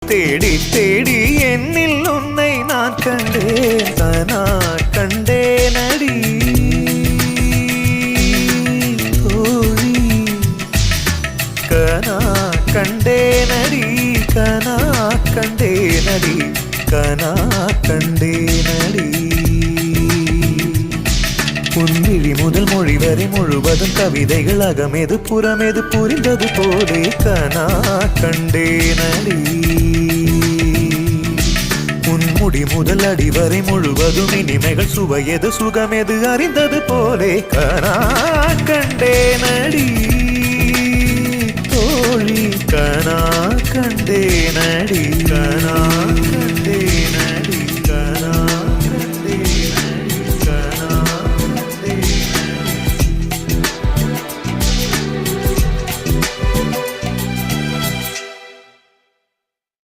தேடி தேடி என்னில் உன்னை நான் கண்டேன் தானா கண்டேனடி தோழி கனா கண்டேனடி கனா கண்டேனடி கனா கண்டேனடி உன்விழி முதல் மொழி வரை முழுவதும் கவிதைகள் அகமெது புறமெது புரிந்தது போலே கனா கண்டேனடி உன்முடி முதல் அடி வரை முழுவதும் இனிமைகள் சுவையது சுகமெது அறிந்தது போலே கனா கண்டேனடி தோழி கனா கண்டேனடி கனா